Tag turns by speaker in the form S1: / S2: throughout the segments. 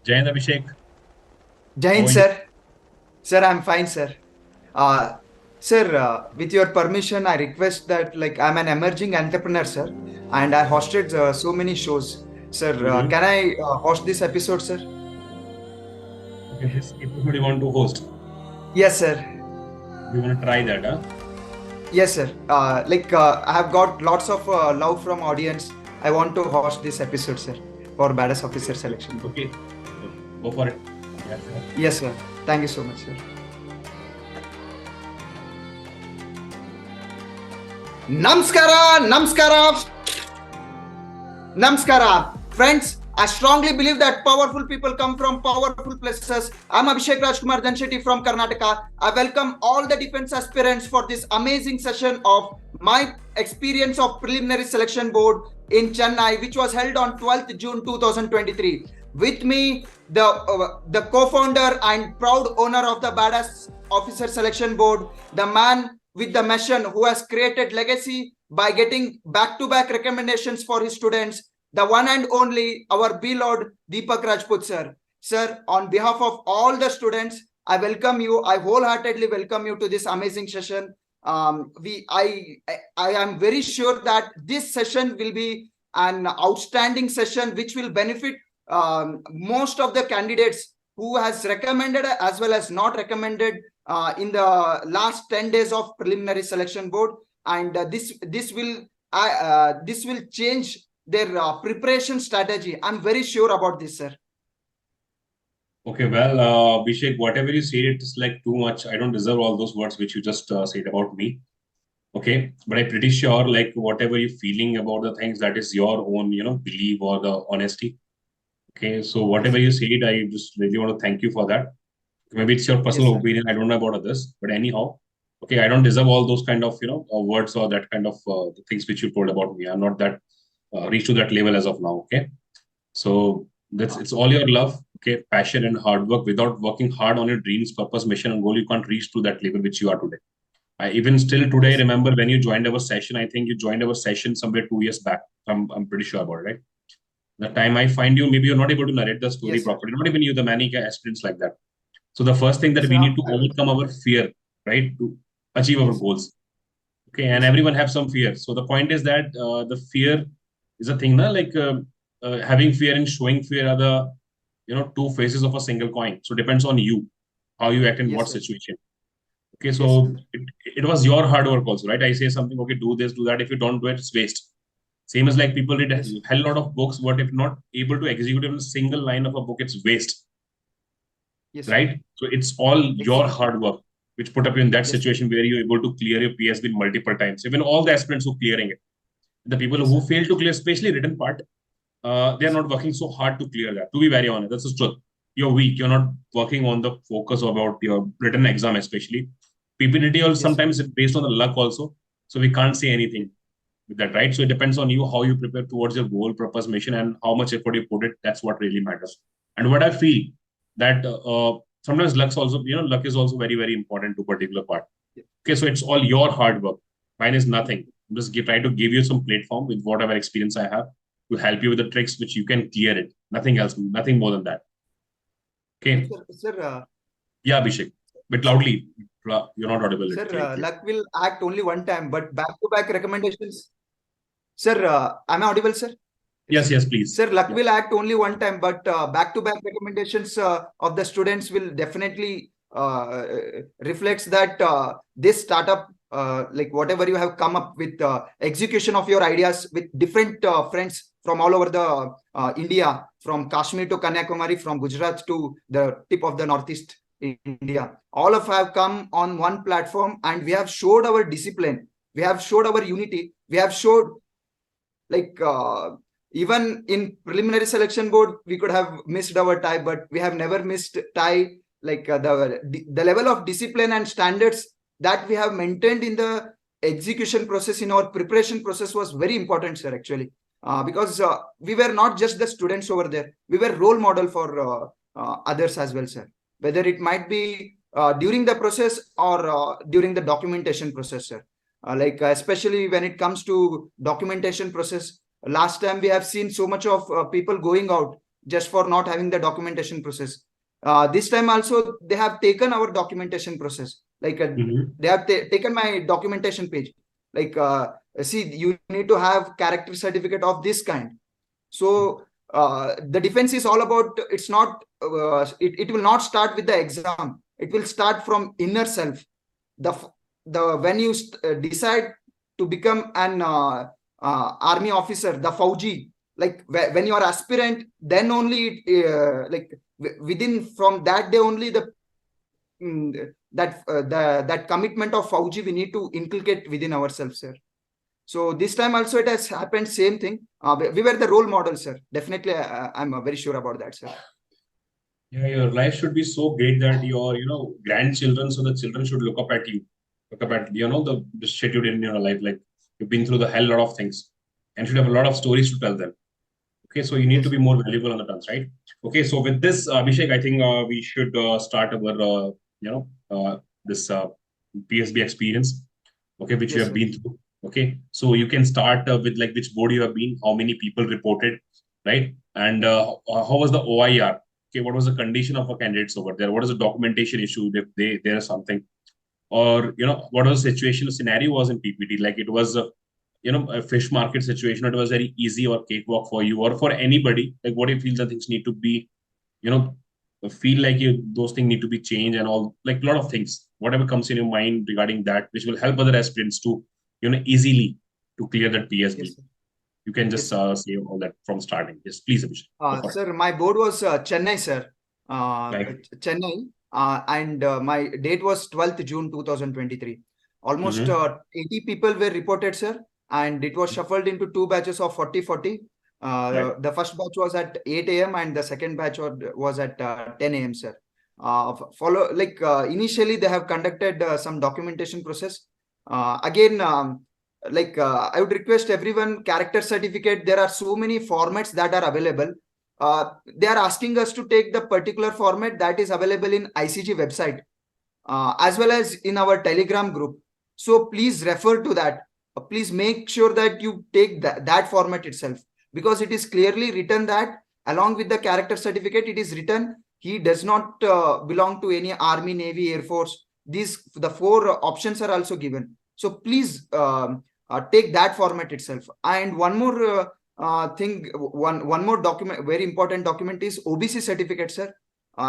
S1: Jai Hind, Abhishek.
S2: Jai
S1: How
S2: Hind,
S1: are you?
S2: sir. Sir, I'm fine, sir. Uh, Sir, with your permission, I request that, I'm an emerging entrepreneur, sir, and I hosted so many shows. Sir,
S1: Mm-hmm.
S2: can I host this episode, sir?
S1: Okay, this episode you want to host.
S2: Yes, sir.
S1: You want to try that, huh?
S2: Yes, sir. I have got lots of love from audience. I want to host this episode, sir, for Badass Officer Selection Board.
S1: Okay, so go for it. Yeah, sure.
S2: Yes, sir. Thank you so much, sir. Namaskara, Namaskara. Namaskara. Friends, I strongly believe that powerful people come from powerful places. I'm Abhishek Rajkumar Janshetty from Karnataka. I welcome all the defense aspirants for this amazing session of my experience of preliminary selection board in Chennai, which was held on 12th June 2023. With me, the co-founder and proud owner of the Badass Officer Selection Board, the man with the mission who has created legacy by getting back-to-back recommendations for his students, the one and only our beloved Deepak Rajput sir. Sir, on behalf of all the students, I welcome you. I wholeheartedly welcome you to this amazing session. I am very sure that this session will be an outstanding session which will benefit most of the candidates who has recommended as well as not recommended in the last 10 days of preliminary selection board, and this will change their preparation strategy. I'm very sure about this, sir.
S1: Okay, well, Abhishek, whatever you said, it's like too much. I don't deserve all those words which you just said about me. Okay, but I'm pretty sure, like, whatever you're feeling about the things, that is your own, belief or the honesty. Okay, so
S2: Yes,
S1: whatever
S2: sir.
S1: you said, I just really want to thank you for that. Maybe it's your
S2: Yes,
S1: personal
S2: sir.
S1: opinion. I don't know about others, but anyhow, okay, I don't deserve all those kind of words or that kind of things which you told about me. I'm not that reached to that level as of now. Okay, so that's
S2: Uh,
S1: it's all your love, okay, passion and hard work. Without working hard on your dreams, purpose, mission, and goal, you can't reach to that level which you are today. I even still today
S2: yes,
S1: remember when you joined our session. I think you joined our session somewhere 2 years back. I'm pretty sure about it, right? The time I find you, maybe you're not able to narrate the story
S2: yes, sir.
S1: properly. Not even you, the many aspirants like that. So the first thing that
S2: Yes,
S1: we
S2: sir.
S1: need to overcome our fear, right, to achieve our
S2: Yes,
S1: goals. Okay, and
S2: yes, sir.
S1: everyone have some fear. So the point is that the fear is a thing, na? Like having fear and showing fear are the two faces of a single coin. So depends on you how you act in
S2: Yes,
S1: what
S2: sir.
S1: situation. Okay,
S2: Yes,
S1: so
S2: sir.
S1: it was your hard work also, right? I say something, okay, do this, do that. If you don't do it, it's waste. Same as like people read a
S2: Yes, sir.
S1: hell lot of books, but if not able to execute even a single line of a book, it's waste,
S2: Yes, sir.
S1: right? So it's all your
S2: Exactly.
S1: hard work which put up you in that
S2: Yes, sir.
S1: situation where you're able to clear your PSB multiple times. Even all the aspirants who clearing it, the people
S2: Yes,
S1: who
S2: sir.
S1: fail to clear, especially written part, they are
S2: Yes, sir.
S1: not working so hard to clear that. To be very honest, that's the truth. You're weak. You're not working on the focus about your written exam, especially PPDT. Also
S2: Yes, sir.
S1: sometimes it's based on the luck also, so we can't say anything with that, right? So it depends on you how you prepare towards your goal, purpose, mission, and how much effort you put it. That's what really matters. And what I feel that sometimes luck's also, luck is also very, very important to particular part.
S2: Yes,
S1: Okay, so it's all your hard work. Mine is nothing. I'm just try to give you some platform with whatever experience I have to help you with the tricks which you can clear it. Nothing else, nothing more than that. Okay.
S2: sir. Sir,
S1: Yeah, Abhishek. Bit
S2: sir,
S1: loudly. You're not audible.
S2: sir,
S1: Clear.
S2: luck will act only one time, but back-to-back recommendations. Sir, am I audible, sir? Yes,
S1: Yes,
S2: sir.
S1: yes, please.
S2: Sir, luck
S1: Yeah.
S2: will act only one time, but back-to-back recommendations of the students will definitely reflects that this startup, like whatever you have come up with, execution of your ideas with different friends from all over the India, from Kashmir to Kanyakumari, from Gujarat to the tip of the Northeast India. All of have come on one platform, and we have showed our discipline. We have showed our unity. We have showed like even in preliminary selection board we could have missed our tie, but we have never missed tie. The level of discipline and standards that we have maintained in the execution process, in our preparation process, was very important, sir, actually, because we were not just the students over there, we were role model for others as well, sir, whether it might be during the process or during the documentation process, sir. Especially when it comes to documentation process, last time we have seen so much of people going out just for not having the documentation process. This time also they have taken our documentation process. Like they have taken my documentation page. Like see, you need to have character certificate of this kind. So the defense is all about, it's not it will not start with the exam. It will start from inner self. The when you decide to become an army officer, the Fauji, like when you are aspirant, then only like within from that day only that commitment of Fauji we need to inculcate within ourselves, sir. So this time also it has happened, same thing. We were the role model, sir. Definitely, I'm very sure about that, sir.
S1: Yeah, your life should be so great that your, grandchildren, so the children should look up at you, the shit you did in your life. Like you've been through the hell lot of things, and should have a lot of stories to tell them. Okay, so you need to be more valuable on the terms, right? Okay, so with this, Abhishek, I think we should start our, this PSB experience. Okay, which you have been through. Okay, so you can start with like which board you have been, how many people reported, right? And how was the OIR? Okay, what was the condition of a candidates over there? What is the documentation issue if there is something? Or, what was the situation, the scenario was in PPT? Like it was, a fish market situation. It was very easy or cakewalk for you or for anybody. Like what do you feel the things need to be, feel like those things need to be changed and all, like a lot of things, whatever comes in your mind regarding that, which will help other aspirants to, easily to clear that PSB.
S2: Yes,
S1: you can just say all that from starting. Yes, please, Abhishek.
S2: Sir, my board was Chennai, sir.
S1: Right.
S2: Chennai, and my date was 12th June 2023. Almost 80 people were reported, sir, and it was shuffled into two batches of 40-40.
S1: Right.
S2: The first batch was at 8 a.m. and the second batch was at 10 a.m., sir. Initially they have conducted some documentation process. Again, I would request everyone, character certificate, there are so many formats that are available. They are asking us to take the particular format that is available in ICG website, as well as in our Telegram group. So please refer to that. Please make sure that you take that format itself, because it is clearly written that along with the character certificate, it is written he does not belong to any Army, Navy, Air Force. The four options are also given. So please take that format itself. And one more thing, one more document, very important document is OBC certificate, sir.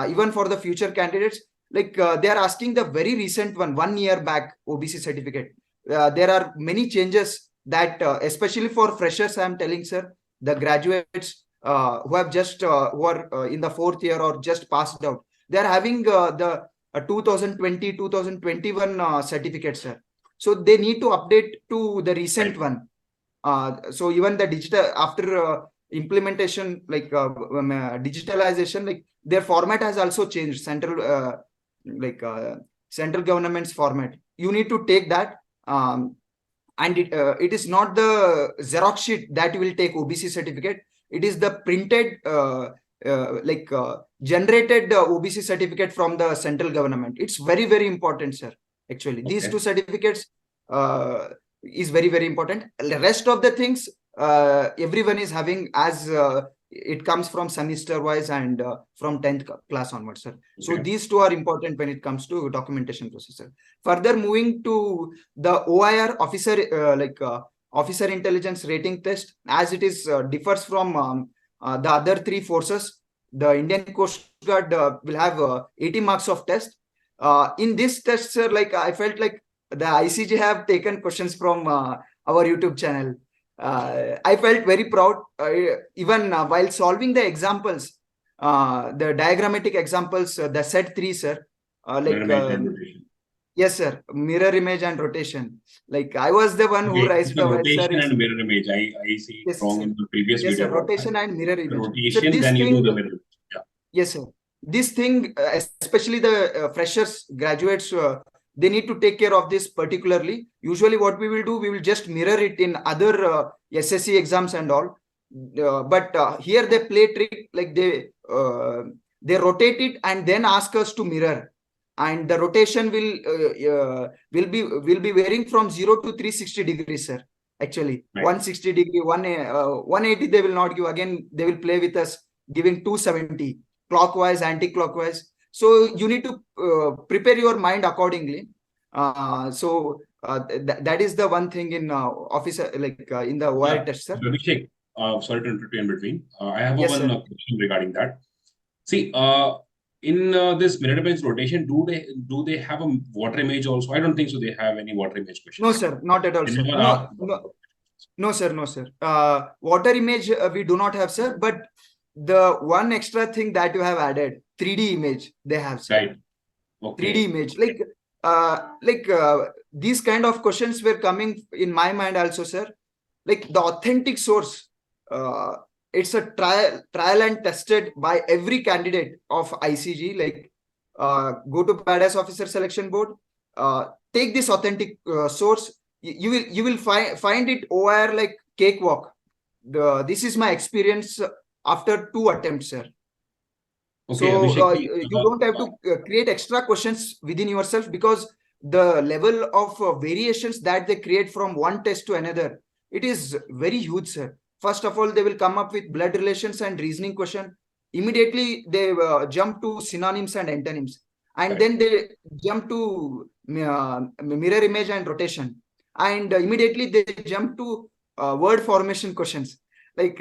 S2: Even for the future candidates, like they are asking the very recent 1 year back OBC certificate. There are many changes that, especially for freshers, I am telling, sir, the graduates who have just who are in the 4th year or just passed out, they are having the 2020, 2021 certificate, sir. So they need to update to the recent one. So even the digital, after implementation, like digitalization, like their format has also changed. Central government's format. You need to take that. And it is not the Xerox sheet that will take OBC certificate. It is the printed, generated OBC certificate from the central government. It's very, very important, sir. Actually, these two certificates is very, very important. The rest of the things, everyone is having as it comes from semester wise and from 10th class onwards, sir. So these two are important when it comes to documentation process, sir. Further, moving to the OIR officer intelligence rating test, as it is differs from the other three forces. The Indian Coast Guard will have 80 marks of test. In this test, sir, like I felt like the ICG have taken questions from our YouTube channel. I felt very proud, even while solving the examples, the diagrammatic examples, the set 3, sir. Yes, sir. Mirror image and rotation. Like I was the one who raised the
S1: rotation and mirror image. I see wrong in the previous video.
S2: Sir, rotation and mirror image.
S1: Rotation, so then you do the mirror image. Yeah.
S2: Yes, sir. This thing, especially the freshers, graduates, they need to take care of this particularly. Usually what we will do, we will just mirror it in other SSC exams and all. But here they play trick, like they rotate it and then ask us to mirror. And the rotation will be varying from 0 to 360 degrees, sir. Actually, 160 degree, 180 they will not give. Again, they will play with us. giving 270 clockwise, anti-clockwise. So you need to prepare your mind accordingly. That is the one thing in officer, like in the OIR test, sir.
S1: Abhishek, sorry to interrupt you in between. I have
S2: Yes,
S1: one
S2: sir.
S1: question regarding that. See, in this minute bench rotation, do they have a water image also? I don't think so. They have any water image questions.
S2: No, sir, not at all,
S1: They
S2: sir.
S1: never
S2: No,
S1: ask
S2: no, no, sir, no, sir. Water image we do not have, sir. But the one extra thing that you have added, 3D image, they have, sir.
S1: Right. Okay.
S2: 3D image, these kind of questions were coming in my mind also, sir. Like the authentic source, it's a trial and tested by every candidate of ICG. Like go to Badass Officer Selection Board, take this authentic source. You will find it OIR like cakewalk. This is my experience after 2 attempts, sir.
S1: Okay,
S2: So
S1: Abhishek,
S2: you don't have to create extra questions within yourself, because the level of variations that they create from one test to another, it is very huge, sir. First of all, they will come up with blood relations and reasoning question. Immediately, they jump to synonyms and antonyms. And then they jump to mirror image and rotation. And immediately, they jump to word formation questions. Like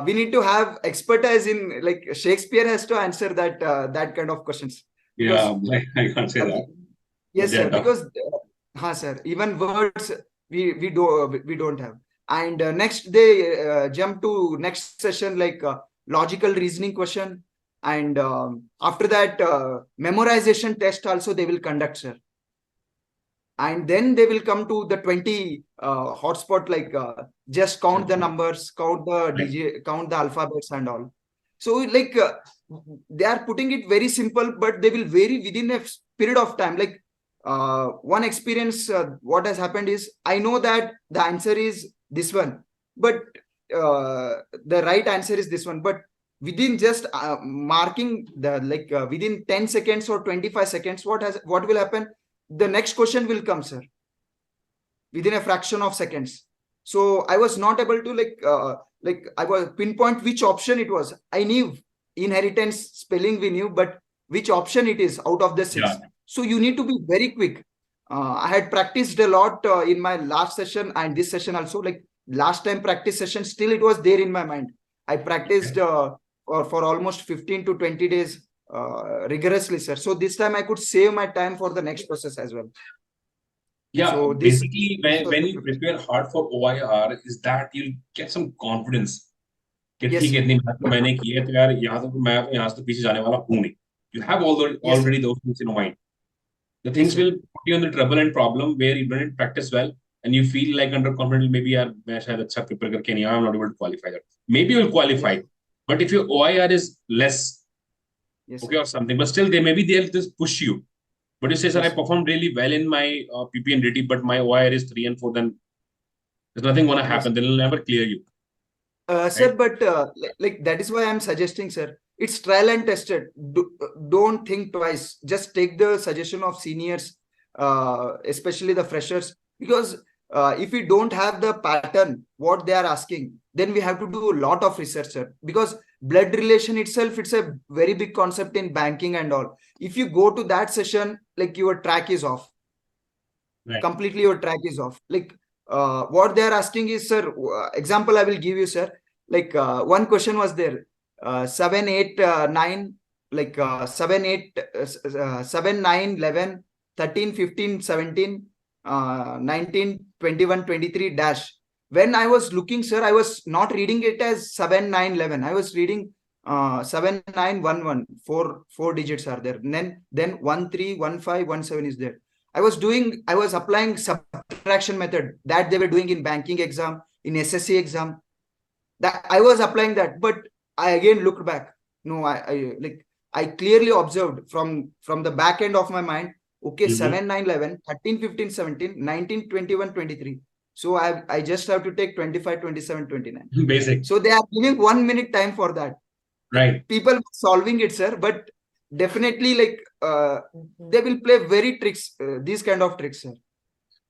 S2: we need to have expertise in, like Shakespeare has to answer that that kind of questions.
S1: Yeah, I can't say that.
S2: Yes, sir. Because, sir, even words we don't have. And next they jump to next session, like logical reasoning question, and after that memorization test also they will conduct, sir. And then they will come to the 20 hotspot, like just count the numbers, count the digit, count the alphabets and all. So like they are putting it very simple, but they will vary within a period of time. Like one experience, what has happened is, I know that the answer is this one, but the right answer is this one. But within just marking the, like within 10 seconds or 25 seconds, what will happen? The next question will come, sir, within a fraction of seconds. So I was not able to like I was pinpoint which option it was. I knew inheritance spelling we knew, but which option it is out of the 6. Yeah. So you need to be very quick. I had practiced a lot in my last session and this session also. Like last time practice session, still it was there in my mind. I practiced for almost 15 to 20 days rigorously, sir. So this time I could save my time for the next process as well.
S1: Yeah, so basically when you prepare hard for OIR, is that you'll get some confidence. Yes. You have already those things in mind. The things will put you in the trouble and problem where you don't practice well and you feel like underconfident. Maybe I'm not able to qualify that. Maybe you'll qualify, but if your OIR is less, okay, or something, but still they'll just push you. But you say, sir, I performed really well in my PP and DT, but my OIR is 3 and 4, then there's nothing going to happen. They'll never clear you.
S2: Sir, but like that is why I'm suggesting, sir, it's trial and tested. Don't think twice. Just take the suggestion of seniors, especially the freshers, because if we don't have the pattern, what they are asking, then we have to do a lot of research, sir. Because blood relation itself, it's a very big concept in banking and all. If you go to that session, like your track is off. Right. Completely your track is off. Like what they are asking is, sir, example I will give you, sir. Like one question was there, 7, 8, 9, like 7, 8, 7, 9, 11, 13, 15, 17, 19, 21, 23 dash. When I was looking, sir, I was not reading it as 7, 9, 11. I was reading 7, 9, 1, 1. Four digits are there. Then 1, 3, 1, 5, 1, 7 is there. I was applying subtraction method that they were doing in banking exam, in SSC exam. That I was applying that, but I again looked back. No, I clearly observed from the back end of my mind. Okay, 7, 9, 11, 13, 15, 17, 19, 21, 23. So I just have to take 25, 27, 29. Basic. So they are giving 1 minute time for that. Right. People solving it, sir, but definitely like they will play very tricks, these kind of tricks, sir.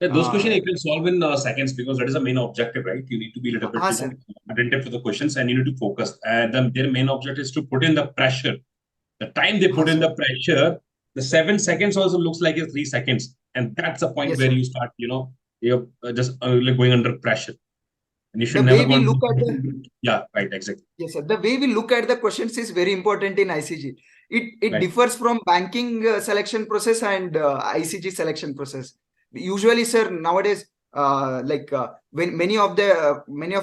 S1: Yeah, those questions you can solve in seconds because that is the main objective, right? You need to be a little bit,
S2: Sir.
S1: attentive to the questions and you need to focus. Their main objective is to put in the pressure. The time they put in
S2: Sir.
S1: the pressure, the 7 seconds also looks like it's 3 seconds, and that's the point
S2: Yes,
S1: where
S2: sir.
S1: you start, you're just like going under pressure, and you should
S2: The
S1: never
S2: way
S1: go
S2: we
S1: under.
S2: look at the
S1: Yeah, right, exactly.
S2: Yes, sir. The way we look at the questions is very important in ICG. It
S1: Right.
S2: differs from banking selection process and ICG selection process. Usually, sir, nowadays, when many of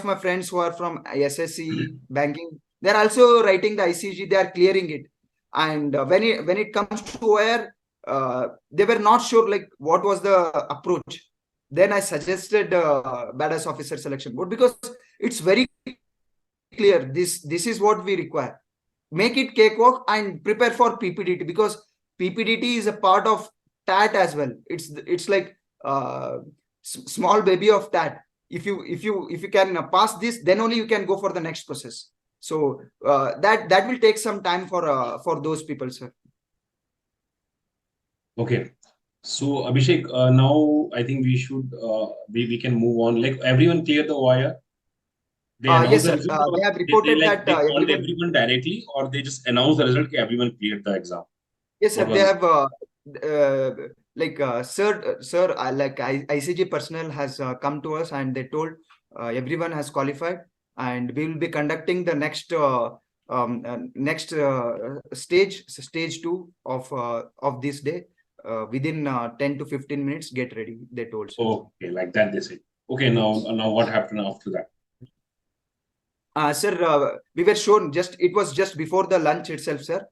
S2: my friends who are from SSC banking, they're also writing the ICG. They are clearing it, and when it comes to OIR, they were not sure like what was the approach. Then I suggested badass officer selection board because it's very clear. This is what we require. Make it cakewalk and prepare for PPDT because PPDT is a part of TAT as well. It's like small baby of TAT. If you can pass this, then only you can go for the next process. So that will take some time for those people, sir.
S1: Okay. So Abhishek, now I think we should we can move on. Like everyone cleared the OIR. They
S2: Yes,
S1: announce the
S2: sir.
S1: result, or
S2: They have
S1: they
S2: reported
S1: like
S2: that
S1: they called
S2: everyone.
S1: everyone directly, or they just announced the result. Everyone cleared the exam.
S2: Yes, sir.
S1: What
S2: They
S1: was it?
S2: have sir, ICG personnel has come to us and they told everyone has qualified and we will be conducting the next stage 2 of this day within 10 to 15 minutes. Get ready, they told. Sir.
S1: Okay, like that they said. Okay, now what happened after that?
S2: Sir, we were shown it was just before the lunch itself, sir.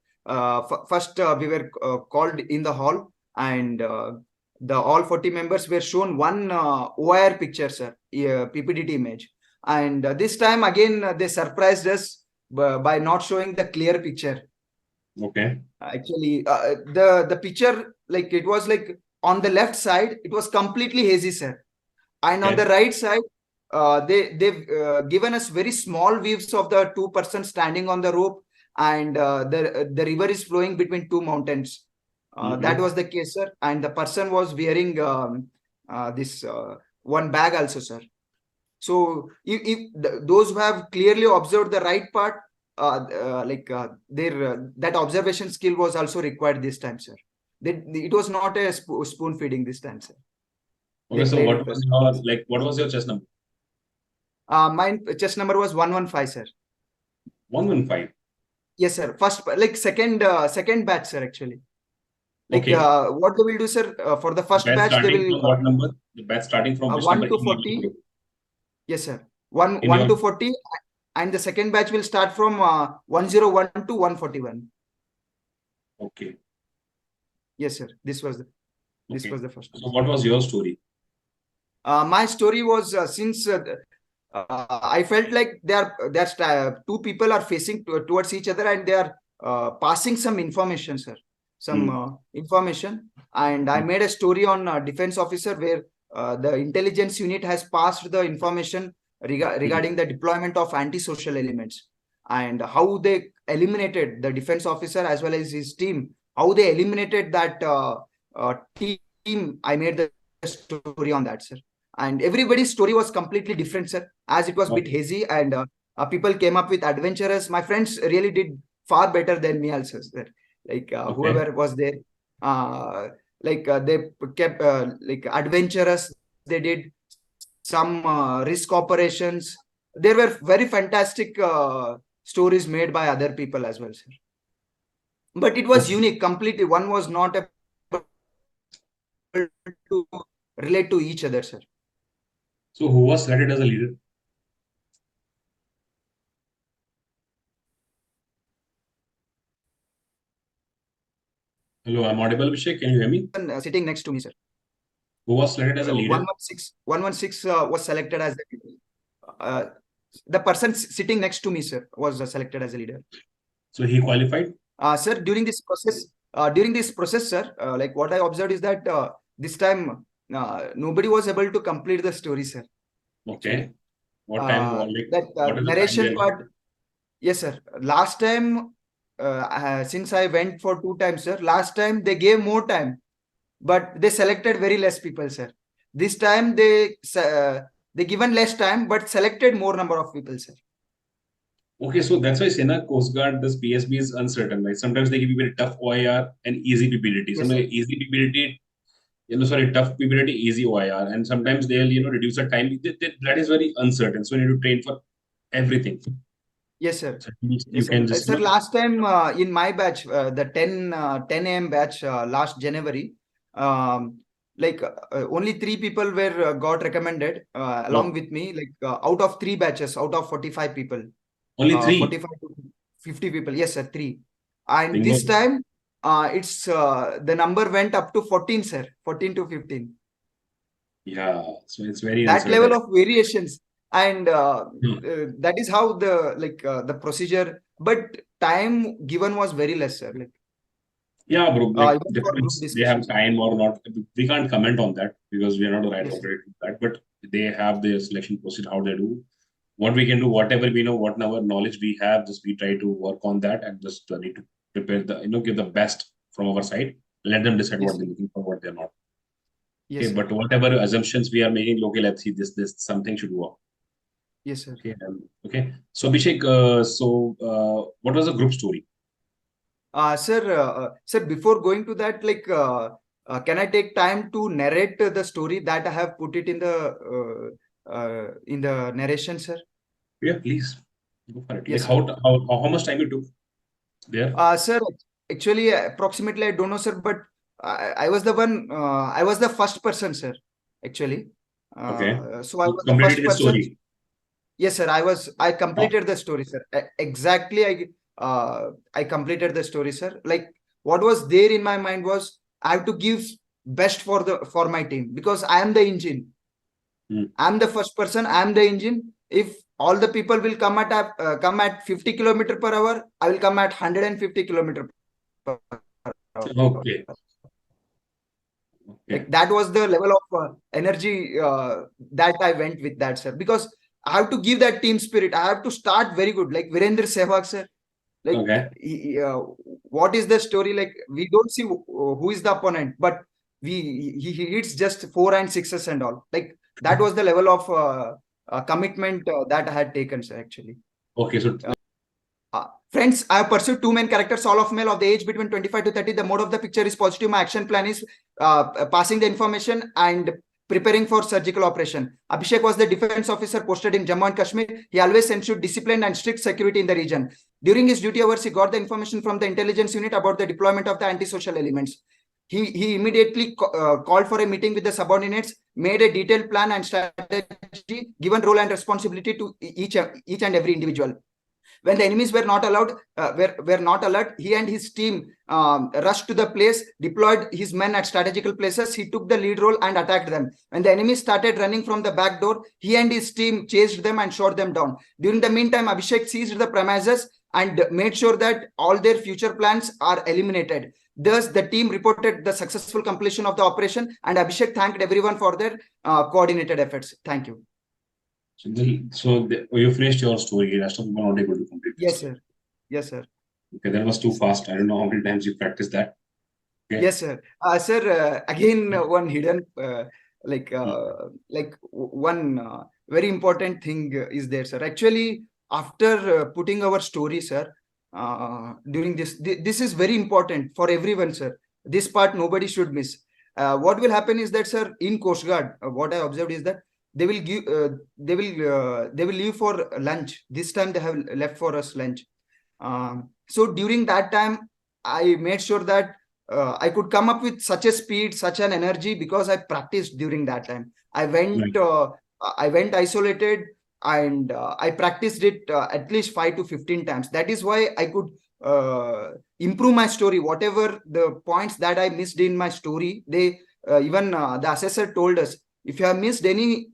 S2: First, we were called in the hall and the all 40 members were shown one OIR picture, sir, PPDT image. And this time again, they surprised us by not showing the clear picture.
S1: Okay.
S2: Actually, the picture, like it was like on the left side, it was completely hazy, sir. And on the right side, they've given us very small views of the two persons standing on the rope, and the river is flowing between two mountains. That was the case, sir. And the person was wearing this one bag also, sir. So if those who have clearly observed the right part, that observation skill was also required this time, sir. It was not a spoon feeding this time, sir.
S1: Okay, so what was your chess number?
S2: Mine chess number was 115, sir.
S1: 115.
S2: Yes, sir. First, second batch, sir. Actually,
S1: okay.
S2: What they will do, sir, for the first batch, they will.
S1: What number? The batch starting from which
S2: 1
S1: number?
S2: to 40. Yes, sir. 1 to 40, and the second batch will start from 101 to 141.
S1: Okay.
S2: Yes, sir. This was the first.
S1: So, what was your story?
S2: My story was since I felt like two people are facing towards each other and they are passing some information, sir. Some information, and I made a story on defense officer where the intelligence unit has passed the information regarding the deployment of antisocial elements and how they eliminated the defense officer as well as his team. How they eliminated that team. I made the story on that, sir. And everybody's story was completely different, sir, as it was a bit hazy and people came up with adventurous. My friends really did far better than me also, sir. Like whoever was there, they kept adventurous. They did some risk operations. There were very fantastic stories made by other people as well, sir. But it was unique completely. One was not able to relate to each other, sir.
S1: So who was selected as a leader? Hello, I'm audible, Abhishek. Can you hear me?
S2: Sitting next to me, sir.
S1: Who was selected as a leader?
S2: 116 was selected as the leader. The person sitting next to me, sir, was selected as a leader.
S1: So he qualified?
S2: Sir, during this process, sir, like what I observed is that this time nobody was able to complete the story, sir.
S1: Okay. What time?
S2: That narration part. Yes, sir. Last time, since I went for 2 times, sir, last time they gave more time, but they selected very less people, sir. This time they given less time, but selected more number of people, sir.
S1: Okay, so that's why Sena Coast Guard, this PSB is uncertain, right? Sometimes they give you very tough OIR and easy PPDT.
S2: Yes,
S1: Sometimes
S2: sir.
S1: easy PPDT, tough PPDT, easy OIR, and sometimes they'll reduce the time. That is very uncertain. So you need to train for everything.
S2: Yes, sir.
S1: So you
S2: Yes, sir.
S1: can just
S2: Sir, last time in my batch, the 10 a.m. batch last January, only 3 people were got recommended along with me, out of 3 batches, out of 45 people.
S1: only 3.
S2: 45 to 50 people. Yes, sir, 3. And
S1: Bingo.
S2: this time, it's the number went up to 14, sir, 14 to 15.
S1: Yeah, so it's very
S2: That
S1: uncertain.
S2: level of variations, and that is how the procedure. But time given was very less, sir.
S1: Yeah, bro.
S2: Even for group
S1: Depends. They have
S2: discussions.
S1: time or not. We can't comment on that because we are not the right
S2: Yes, sir.
S1: operator to that. But they have their selection procedure, how they do. What we can do, whatever we know, whatever knowledge we have, just we try to work on that and just need to prepare give the best from our side. Let them decide
S2: Yes,
S1: what they're looking for, what they're not.
S2: yes,
S1: Okay,
S2: sir.
S1: but whatever assumptions we are making, okay, let's see this something should work.
S2: Yes, sir.
S1: Okay, okay. So Abhishek, what was the group story?
S2: Sir, before going to that, can I take time to narrate the story that I have put it in the narration, sir?
S1: Yeah, please go for it.
S2: Yes,
S1: Like how much time you took there?
S2: Sir, actually, approximately, I don't know, sir, but I was the one, I was the first person, sir, actually.
S1: Okay.
S2: So I
S1: You
S2: was the first
S1: completed the
S2: person.
S1: story.
S2: Yes, sir, I completed the story, sir. Exactly, I completed the story, sir. Like, what was there in my mind was I have to give best for my team because I am the engine. I'm the first person. I'm the engine. If all the people will come at 50 kilometer per hour, I will come at 150 kilometer per hour.
S1: Okay.
S2: Like that was the level of energy that I went with that, sir. Because I have to give that team spirit. I have to start very good, like Virendra Sehwag, sir. Like,
S1: Okay.
S2: what is the story? Like, we don't see who is the opponent, but he hits just 4 and 6s and all. Like, that was the level of commitment that I had taken, sir, actually.
S1: Okay. So
S2: Friends, I have pursued 2 main characters, all of male of the age between 25 to 30. The mode of the picture is positive. My action plan is passing the information and preparing for surgical operation. Abhishek was the defense officer posted in Jammu and Kashmir. He always ensured discipline and strict security in the region. During his duty hours, he got the information from the intelligence unit about the deployment of the antisocial elements. He immediately called for a meeting with the subordinates, made a detailed plan and strategy, given role and responsibility to each and every individual. When the enemies were not alert, he and his team rushed to the place, deployed his men at strategical places. He took the lead role and attacked them. When the enemies started running from the back door, he and his team chased them and shot them down. During the meantime, Abhishek seized the premises and made sure that all their future plans are eliminated. Thus, the team reported the successful completion of the operation, and Abhishek thanked everyone for their coordinated efforts. Thank you.
S1: So you finished your story. The rest of people are not able to complete.
S2: Yes, sir. Yes, sir.
S1: Okay, that was too fast. I don't know how many times you practiced that. Okay.
S2: Yes, sir. Sir, again, one hidden, one very important thing is there, sir. Actually, after putting our story, sir, during this is very important for everyone, sir. This part nobody should miss. What will happen is that, sir, in Coast Guard, what I observed is that they will give, they will leave for lunch. This time they have left for us lunch. So during that time, I made sure that I could come up with such a speed, such an energy because I practiced during that time. I went isolated and I practiced it at least 5 to 15 times. That is why I could improve my story. Whatever the points that I missed in my story, they even the assessor told us, if you have missed any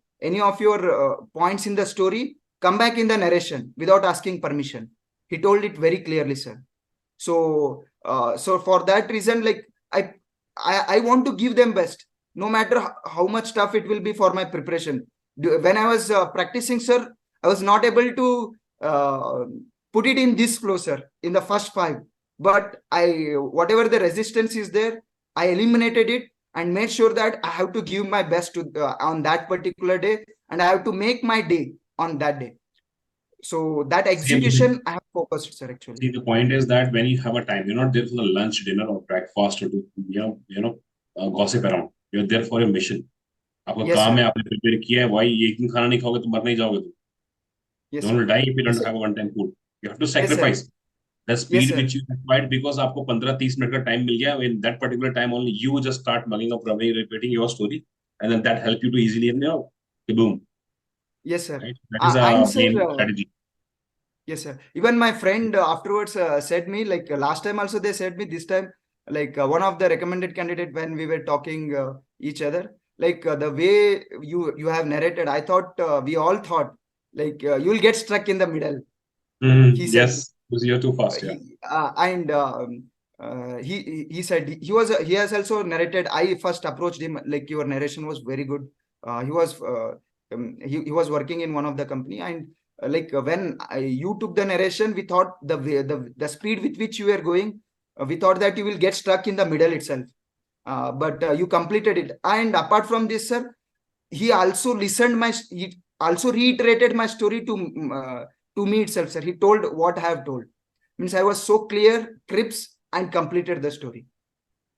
S2: of your points in the story, come back in the narration without asking permission. He told it very clearly, sir. So for that reason, like I want to give them best, no matter how much tough it will be for my preparation. When I was practicing, sir, I was not able to put it in this flow, sir, in the first 5. But whatever the resistance is there, I eliminated it and made sure that I have to give my best to on that particular day, and I have to make my day on that day. So that execution I have focused, sir, actually.
S1: See, the point is that when you have a time, you're not there for the lunch, dinner, or breakfast, or to gossip around. You're there for a mission. आपका
S2: Yes,
S1: काम
S2: sir.
S1: है, आपने prepare किया है, भाई एक दिन खाना नहीं खाओगे तो मरने ही जाओगे तुम.
S2: Yes,
S1: You
S2: sir.
S1: will die if you
S2: Yes,
S1: don't
S2: sir.
S1: have a one-time food. You have to
S2: Yes, sir.
S1: sacrifice the
S2: Yes,
S1: speed
S2: sir.
S1: which you required because आपको 15-30 मिनट का time मिल गया. In that particular time only you just start mugging up, repeating your story, and then that help you to easily, boom.
S2: Yes, sir.
S1: Right? That is
S2: And
S1: a
S2: sir,
S1: main strategy.
S2: yes, sir. Even my friend afterwards said me, like last time also they said me, this time, like one of the recommended candidate when we were talking each other, like the way you have narrated, I thought we all thought like you will get stuck in the middle. He said,
S1: Yes, because you're too fast. Yeah.
S2: and he said he has also narrated. I first approached him, like your narration was very good. He was working in one of the company, and like when you took the narration, we thought the speed with which you were going, we thought that you will get stuck in the middle itself. But you completed it. And apart from this, sir, he also he also reiterated my story to me itself, sir. He told what I have told. Means I was so clear, crisp, and completed the story.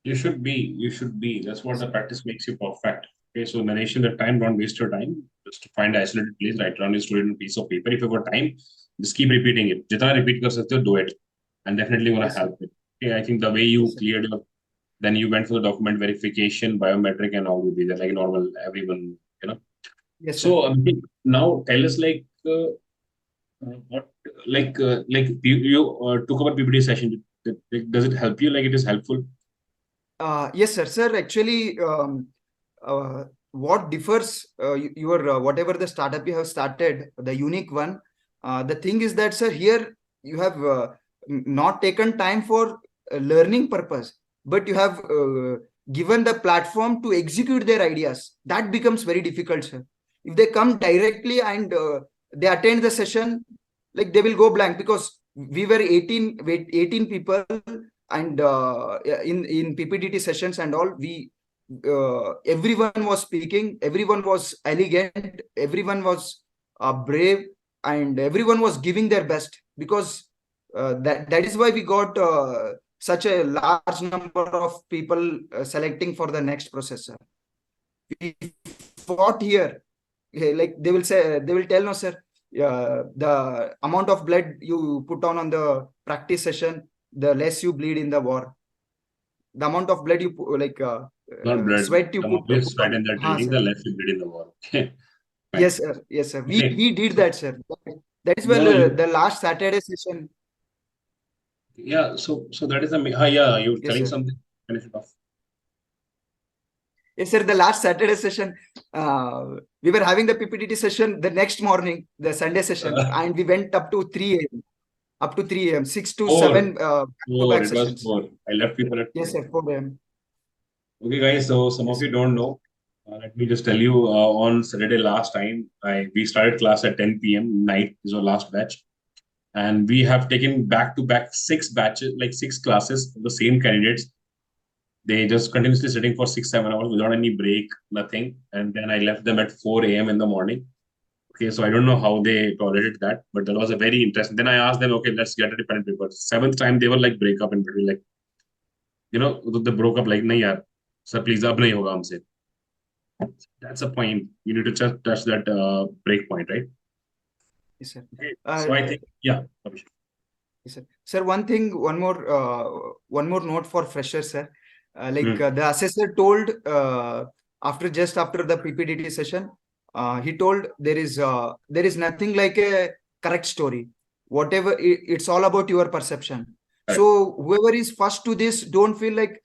S1: You should be. You should be. That's what the practice makes you perfect. Okay, so narration the time, don't waste your time. Just to find an isolated place, write down your story on a piece of paper. If you've got time, just keep repeating it. Jitna repeat kar sakte ho, do it. And definitely gonna
S2: Yes,
S1: help it. Okay, I think the way you
S2: yes,
S1: cleared your, then you went for the document verification, biometric, and all will be there like normal everyone, you know.
S2: yes,
S1: So
S2: sir.
S1: now tell us what you took up a PPT session. Does it help you? Like it is helpful?
S2: Yes, sir. Sir, actually, what differs your whatever the startup you have started, the unique one, the thing is that, sir, here you have not taken time for learning purpose, but you have given the platform to execute their ideas. That becomes very difficult, sir. If they come directly and they attend the session, like they will go blank, because we were 18 people, and in PPDT sessions and all, we everyone was speaking, everyone was elegant, everyone was brave, and everyone was giving their best, because that is why we got such a large number of people selecting for the next processor. We fought here, like they will tell, no, sir, the amount of blood you put on the practice session, the less you bleed in the war. The amount of blood you
S1: Not blood.
S2: sweat you
S1: The
S2: put,
S1: more you sweat in that
S2: हाँ,
S1: training,
S2: sir.
S1: the less you bleed in the war. Okay. Fine.
S2: Yes, sir. Yes, sir.
S1: Okay.
S2: We did
S1: So,
S2: that, sir. That is
S1: no,
S2: well
S1: no,
S2: the last Saturday session.
S1: yeah. So that is the yeah. You were
S2: Yes,
S1: telling
S2: sir.
S1: something. Finish it off.
S2: Yes, sir. The last Saturday session, we were having the PPTT session the next morning, the Sunday session, and we went up to 3 a.m. Up to 3 a.m. 6 to 7 back-to-back
S1: It was
S2: sessions.
S1: 4. I left people at 4.
S2: Yes, sir. 4 a.m.
S1: Okay, guys. So some
S2: Yes,
S1: of you
S2: sir.
S1: don't know. Let me just tell you. On Saturday last time, we started class at 10 p.m. night. Is our last batch, and we have taken back-to-back 6 batches, like 6 classes of the same candidates. They just continuously sitting for 6-7 hours without any break, nothing. And then I left them at 4 a.m. in the morning. Okay, so I don't know how they tolerated that, but that was a very interesting. Then I asked them, okay, let's get a dependent paper. 7th time they were like break up in between, like they broke up like, nahi yaar, sir, please, ab nahi hoga humse. That's a point. You need to just touch that break point, right?
S2: Yes, sir.
S1: Okay. So I think, yeah. Abhishek.
S2: Yes, sir. Sir, one more note for freshers, sir. The assessor told after the PPDT session, he told there is nothing like a correct story. Whatever, it's all about your perception.
S1: Correct.
S2: So whoever is first to this, don't feel like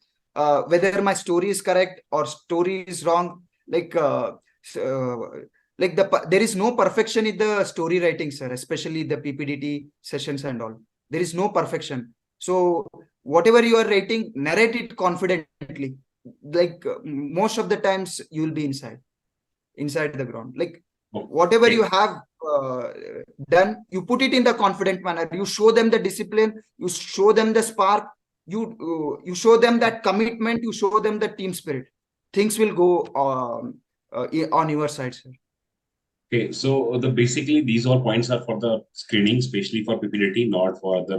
S2: whether my story is correct or story is wrong. There is no perfection in the story writing, sir, especially the PPDT sessions and all. There is no perfection. So whatever you are writing, narrate it confidently. Like most of the times you will be inside the ground. Like whatever you have done, you put it in the confident manner. You show them the discipline. You show them the spark. You show them that commitment. You show them the team spirit. things will go on your side, sir.
S1: Okay, so basically these all points are for the screening, especially for PPDT, not for the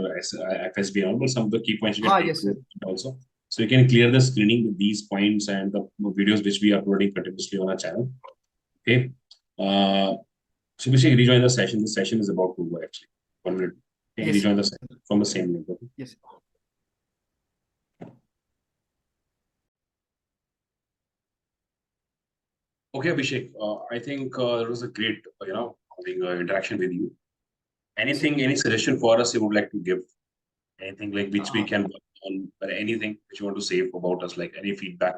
S1: FSB and all, but some of the key points you can take
S2: Yes, sir.
S1: also. So you can clear the screening with these points and the videos which we are uploading continuously on our channel. Okay. So basically rejoin the session. The session is about to go actually. 1 minute. Okay,
S2: Yes,
S1: rejoin
S2: sir.
S1: the session from the same link. Okay?
S2: Yes.
S1: Okay, Abhishek. I think it was a great, having interaction with you. Anything, any suggestion for us you would like to give? Anything like which we can work on, or anything which you want to say about us, like any feedback?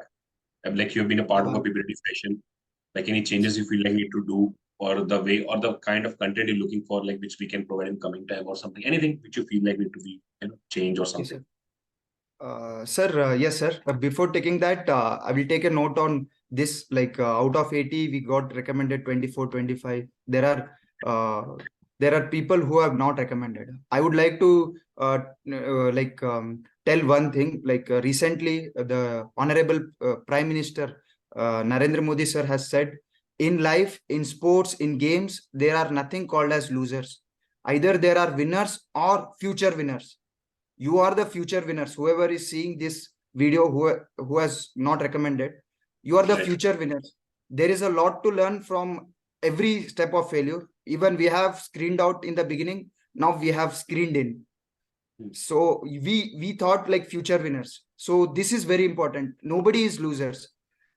S1: Like you have been a part of a PPT session, like any changes you feel like need to do, or the way or the kind of content you're looking for, like which we can provide in coming time or something. Anything which you feel like need to be, change or something.
S2: Yes, sir. Sir, yes, sir. Before taking that, I will take a note on this. Like out of 80, we got recommended 24, 25. There are people who have not recommended. I would like to tell one thing. Like recently, the Honorable Prime Minister Narendra Modi sir has said, in life, in sports, in games, there are nothing called as losers. Either there are winners or future winners. You are the future winners. Whoever is seeing this video, who has not recommended, you are the future winners. There is a lot to learn from every step of failure. Even we have screened out in the beginning, now we have screened in. So we thought like future winners. So this is very important. Nobody is losers.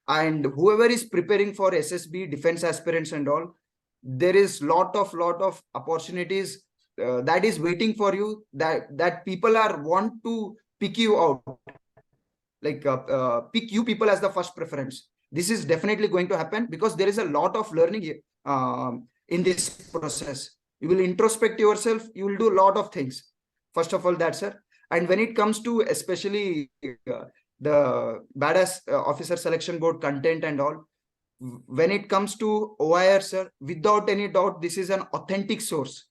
S2: And whoever is preparing for SSB, defense aspirants and all, there is lot of opportunities that is waiting for you, that people are want to pick you out, like pick you people as the first preference. This is definitely going to happen because there is a lot of learning in this process. You will introspect yourself, you will do a lot of things. First of all, that, sir. And when it comes to especially the badass officer selection board content and all, when it comes to OIR, sir, without any doubt, this is an authentic source,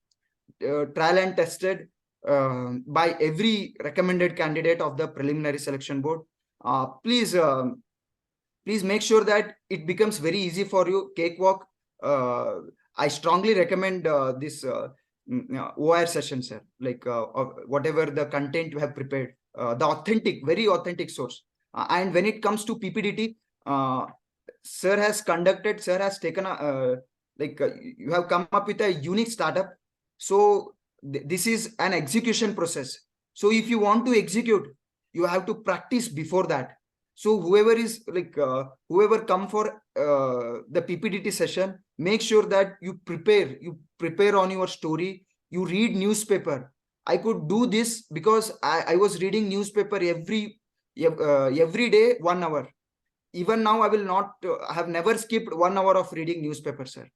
S2: trial and tested by every recommended candidate of the preliminary selection board. Please make sure that it becomes very easy for you. Cakewalk. I strongly recommend this OIR session, sir. Like whatever the content you have prepared, the authentic, very authentic source. And when it comes to PPDT, sir has taken you have come up with a unique startup. So this is an execution process. So if you want to execute, you have to practice before that. So whoever is like whoever come for the PPDT session, make sure that you prepare on your story. You read newspaper. I could do this because I was reading newspaper every day 1 hour. Even now, I will not have never skipped 1 hour of reading newspaper, sir.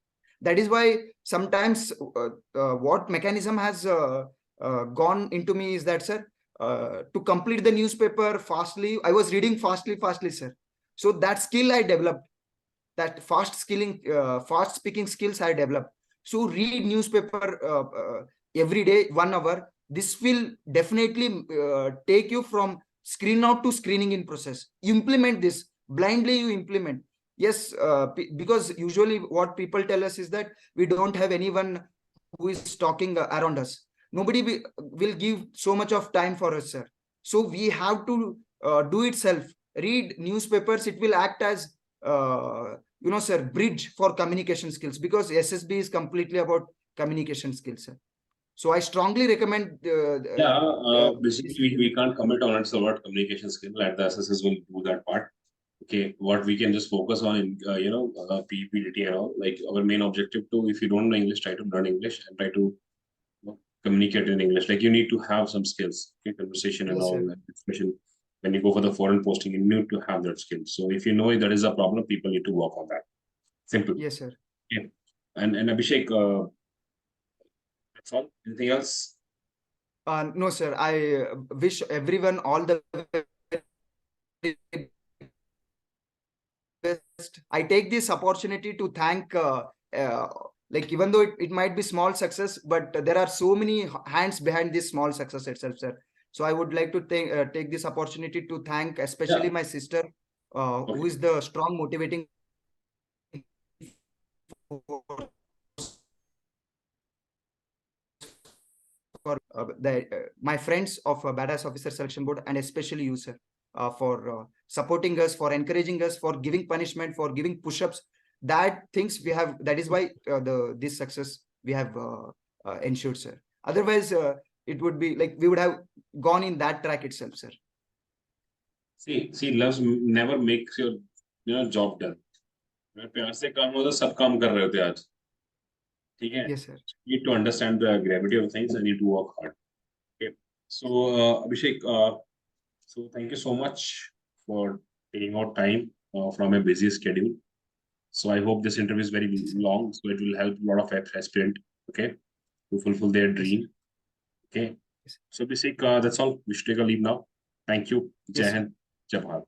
S2: That is why sometimes what mechanism has gone into me is that, sir, to complete the newspaper fastly, I was reading fastly, sir. So that skill I developed, that fast speaking skills I developed. So read newspaper every day 1 hour. This will definitely take you from screen out to screening in process. Implement this blindly. You implement. Yes, because usually what people tell us is that we don't have anyone who is talking around us. Nobody will give so much of time for us, sir. So we have to do it self. Read newspapers. It will act as sir, bridge for communication skills, because SSB is completely about communication skills, sir. So I strongly recommend.
S1: Basically, we can't comment on it. So, what communication skill? Like the SSS will do that part. Okay, what we can just focus on in PPDT and all. Like our main objective to, if you don't know English, try to learn English and try to communicate in English. Like you need to have some skills, okay, conversation and all. Especially when you go for the foreign posting, you need to have that skill. So if you know that is a problem, people need to work on that. Simple.
S2: Yes, sir.
S1: Yeah. And Abhishek, that's all. Anything else?
S2: No, sir. I wish everyone all the best. I take this opportunity to thank, like, even though it might be small success, but there are so many hands behind this small success itself, sir. So I would like to take this opportunity to thank especially my sister, who is the strong motivating force for my friends of Badass Officer Selection Board, and especially you, sir, for supporting us, for encouraging us, for giving punishment, for giving push-ups. That things we have. That is why this success we have ensured, sir. Otherwise, it would be like we would have gone in that track itself, sir.
S1: See, loves never makes your job done. प्यार से काम हो तो सब काम कर रहे होते आज. ठीक है?
S2: Yes, sir.
S1: You need to understand the gravity of things and need to work hard. Okay. So, Abhishek, so thank you so much for taking out time from a busy schedule. So I hope this interview is very long, so it will help a lot of aspirants, okay, to fulfill their dream. Okay. So Abhishek, that's all. We should take a leave now. Thank you. Jai Hind, Jai Bharat.